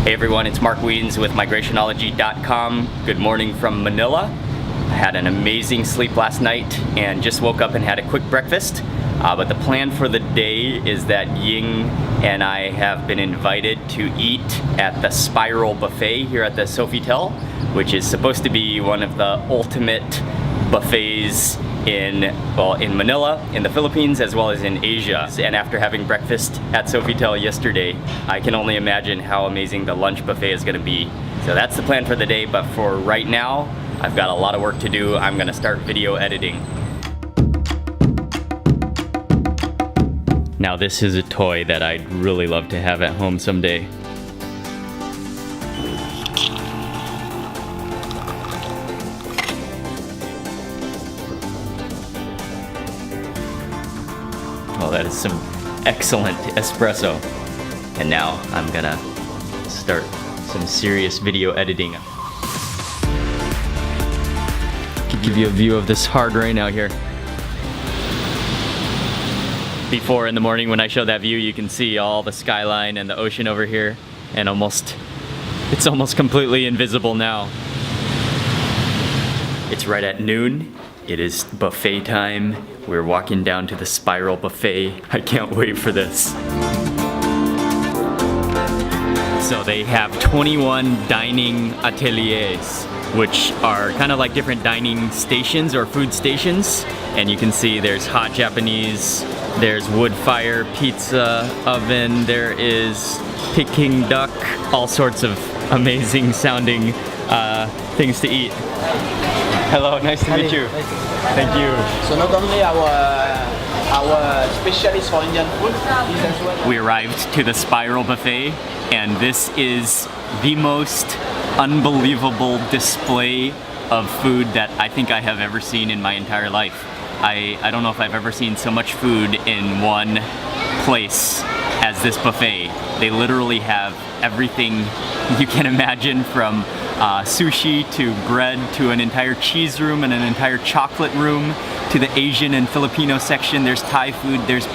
Hey everyone, it's Mark Wiens with migrationology.com. Good morning from Manila. I had an amazing sleep last night and just woke up and had a quick breakfast. But the plan for the day is that Ying and I have been invited to eat at the Spiral Buffet here at the Sofitel, which is supposed to be one of the ultimate buffets in Manila, in the Philippines, as well as in Asia. And after having breakfast at Sofitel yesterday, I can only imagine how amazing the lunch buffet is gonna be. So that's the plan for the day, but for right now, I've got a lot of work to do. I'm gonna start video editing. Now this is a toy that I'd really love to have at home someday. Oh, that is some excellent espresso. And now I'm gonna start some serious video editing. I'll give you a view of this hard rain out here. Before in the morning when I show that view, you can see all the skyline and the ocean over here, and it's almost completely invisible now. It's right at noon. It is buffet time. We're walking down to the Spiral Buffet. I can't wait for this. So they have 21 dining ateliers, which are kind of like different dining stations or food stations. And you can see there's hot Japanese, there's wood fire pizza oven, there is Peking duck, all sorts of amazing sounding things to eat. Hello, nice to meet you. Thank you. So not only our specialist for Indian food, is as well. We arrived to the Spiral Buffet, and this is the most unbelievable display of food that I think I have ever seen in my entire life. I don't know if I've ever seen so much food in one place as this buffet. They literally have everything you can imagine, from sushi to bread to an entire cheese room and an entire chocolate room to the Asian and Filipino section. There's Thai food, there's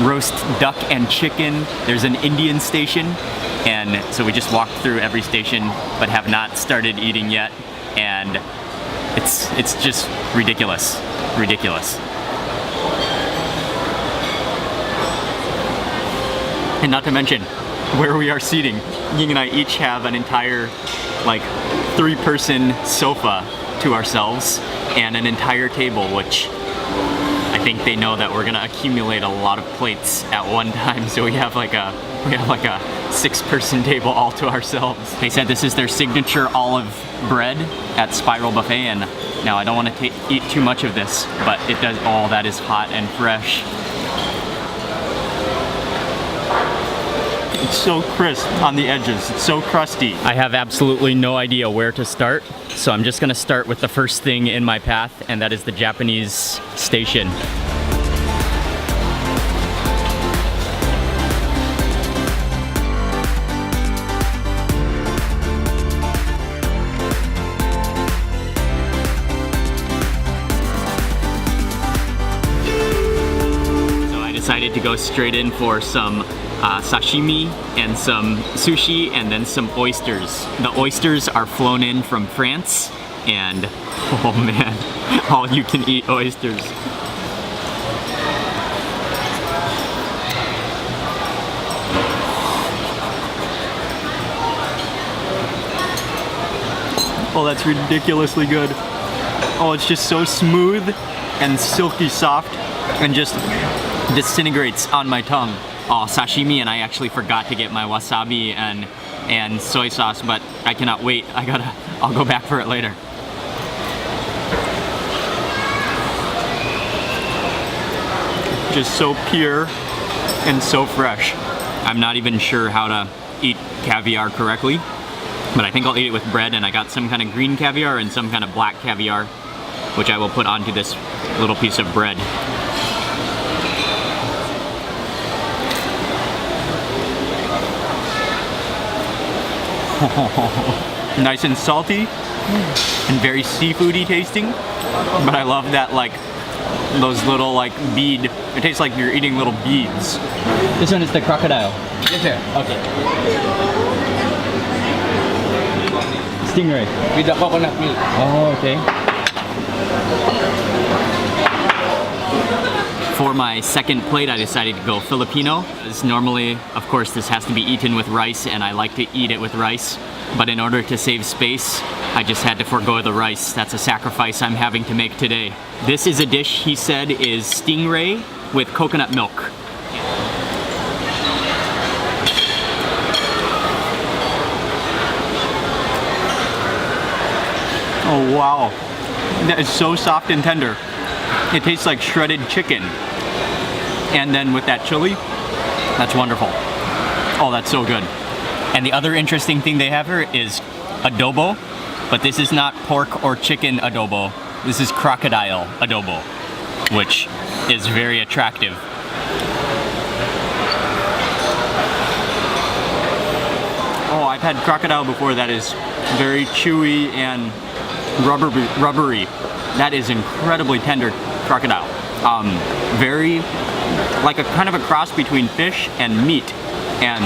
roast duck and chicken, there's an Indian station. And so we just walked through every station but have not started eating yet. And it's just ridiculous. And not to mention where we are seating. Ying and I each have an entire like 3-person sofa to ourselves and an entire table, which I think they know that we're gonna accumulate a lot of plates at one time, so we have like a 6-person table all to ourselves. They said this is their signature olive bread at Spiral Buffet, and now I don't want to eat too much of this, but it does, all that is hot and fresh. It's so crisp on the edges, it's so crusty. I have absolutely no idea where to start, so I'm just gonna start with the first thing in my path, and that is the Japanese station. Decided to go straight in for some sashimi and some sushi and then some oysters. The oysters are flown in from France, and oh man, all you can eat oysters. Oh, that's ridiculously good. Oh, it's just so smooth and silky soft and just disintegrates on my tongue. Oh, sashimi, and I actually forgot to get my wasabi and soy sauce, but I cannot wait. I'll go back for it later. Just so pure and so fresh. I'm not even sure how to eat caviar correctly, but I think I'll eat it with bread, and I got some kind of green caviar and some kind of black caviar, which I will put onto this little piece of bread. Nice and salty and very seafoody tasting, but I love that, like, those little like bead. It tastes like you're eating little beads. This one is the crocodile. Yes, sir. Okay. stingray. with the coconut milk. Oh, okay. For my second plate, I decided to go Filipino. As normally, of course, this has to be eaten with rice, and I like to eat it with rice. But in order to save space, I just had to forego the rice. That's a sacrifice I'm having to make today. This is a dish he said is stingray with coconut milk. Oh wow, that is so soft and tender. It tastes like shredded chicken. And then with that chili, that's wonderful. Oh, that's so good. And the other interesting thing they have here is adobo, but this is not pork or chicken adobo. This is crocodile adobo, which is very attractive. Oh, I've had crocodile before that is very chewy and rubbery. That is incredibly tender crocodile. Very, like a kind of a cross between fish and meat. And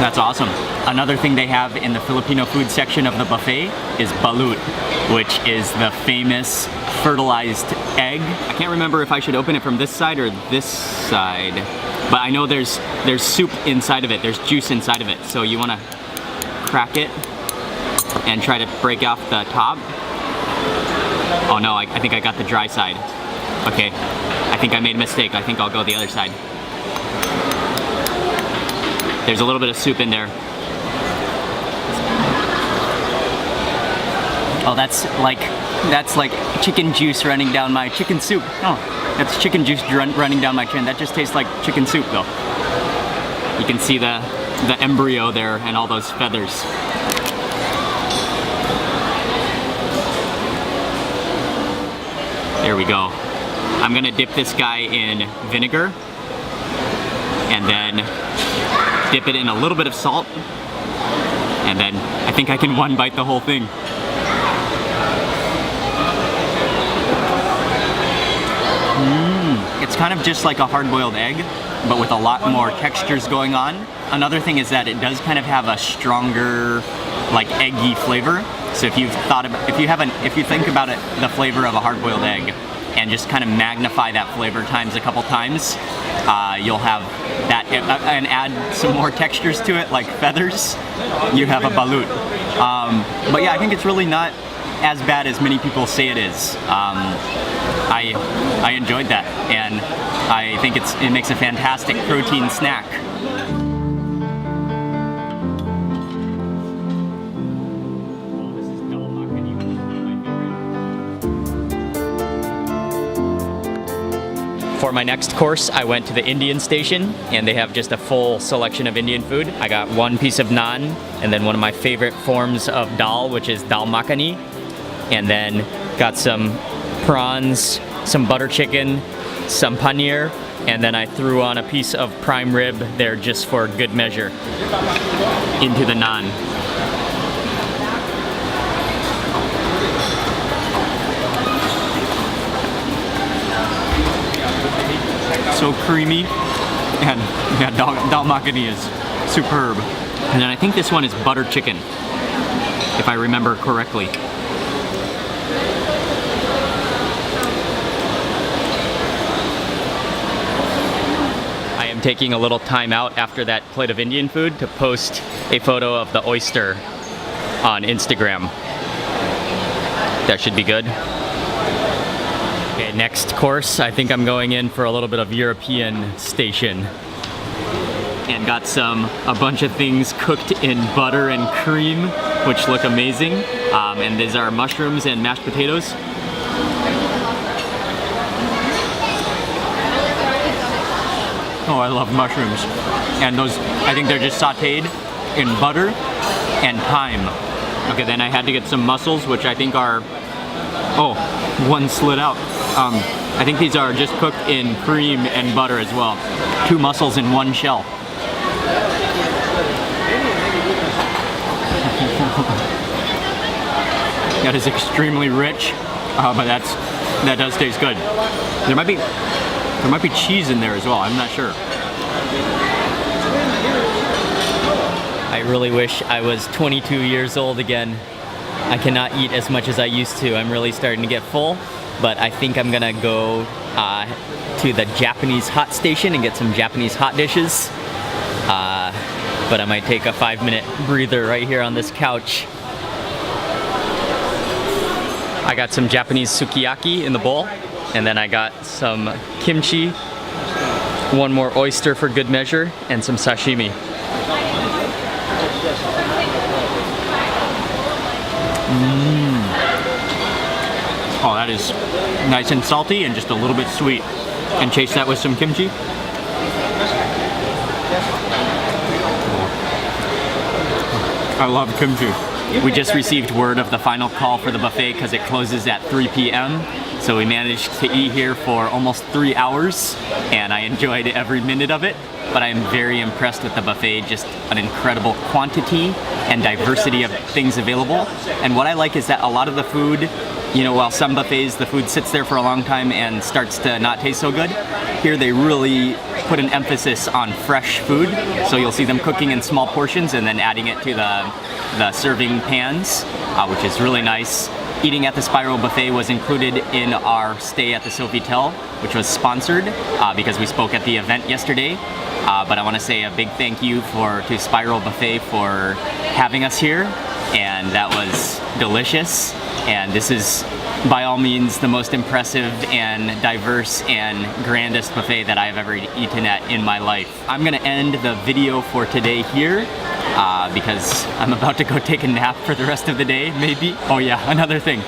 that's awesome. Another thing they have in the Filipino food section of the buffet is balut, which is the famous fertilized egg. I can't remember if I should open it from this side or this side, but I know there's soup inside of it, there's juice inside of it. So you wanna crack it and try to break off the top. Oh no, I think I got the dry side. Okay, I think I made a mistake. I think I'll go the other side. There's a little bit of soup in there. Oh, that's like chicken juice running down my chicken soup. Oh, that's chicken juice running down my chin. That just tastes like chicken soup though. You can see the embryo there and all those feathers. There we go. I'm gonna dip this guy in vinegar and then dip it in a little bit of salt, and then I think I can one bite the whole thing. It's kind of just like a hard-boiled egg, but with a lot more textures going on. Another thing is that it does kind of have a stronger, like eggy flavor. So if you think about it, the flavor of a hard-boiled egg, and just kind of magnify that flavor times a couple times, you'll have that, and add some more textures to it, like feathers, you have a balut. But yeah, I think it's really not as bad as many people say it is. I enjoyed that, and I think it makes a fantastic protein snack. For my next course, I went to the Indian station, and they have just a full selection of Indian food. I got one piece of naan, and then one of my favorite forms of dal, which is dal makhani, and then got some prawns, some butter chicken, some paneer, and then I threw on a piece of prime rib there just for good measure into the naan. So creamy, and yeah, dal makhani is superb. And then I think this one is butter chicken, if I remember correctly. I am taking a little time out after that plate of Indian food to post a photo of the oyster on Instagram. That should be good. Okay, next course, I think I'm going in for a little bit of European station. And got a bunch of things cooked in butter and cream, which look amazing. And these are mushrooms and mashed potatoes. Oh, I love mushrooms. And those, I think they're just sauteed in butter and thyme. Okay, then I had to get some mussels, which I think are, oh, one slid out. I think these are just cooked in cream and butter as well. 2 mussels in 1 shell. That is extremely rich, but that does taste good. There might be cheese in there as well. I'm not sure. I really wish I was 22 years old again. I cannot eat as much as I used to. I'm really starting to get full, but I think I'm gonna go to the Japanese hot station and get some Japanese hot dishes. But I might take a 5-minute breather right here on this couch. I got some Japanese sukiyaki in the bowl, and then I got some kimchi, one more oyster for good measure, and some sashimi. Oh, that is nice and salty and just a little bit sweet. And chase that with some kimchi. I love kimchi. We just received word of the final call for the buffet because it closes at 3 p.m. So we managed to eat here for almost 3 hours, and I enjoyed every minute of it. But I am very impressed with the buffet, just an incredible quantity and diversity of things available. And what I like is that a lot of the food, you know, while some buffets the food sits there for a long time and starts to not taste so good, here they really put an emphasis on fresh food. So you'll see them cooking in small portions and then adding it to the serving pans, which is really nice. Eating at the Spiral Buffet was included in our stay at the Sofitel, which was sponsored because we spoke at the event yesterday. But I want to say a big thank you to Spiral Buffet for having us here, and that was delicious. And this is by all means the most impressive and diverse and grandest buffet that I've ever eaten at in my life. I'm gonna end the video for today here because I'm about to go take a nap for the rest of the day, maybe. Oh yeah, another thing.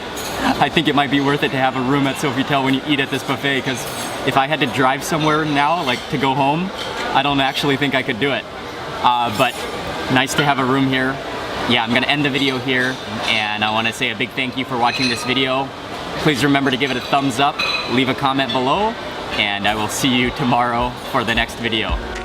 I think it might be worth it to have a room at Sofitel when you eat at this buffet, because if I had to drive somewhere now, like to go home, I don't actually think I could do it. But nice to have a room here. Yeah, I'm gonna end the video here, and I wanna say a big thank you for watching this video. Please remember to give it a thumbs up, leave a comment below, and I will see you tomorrow for the next video.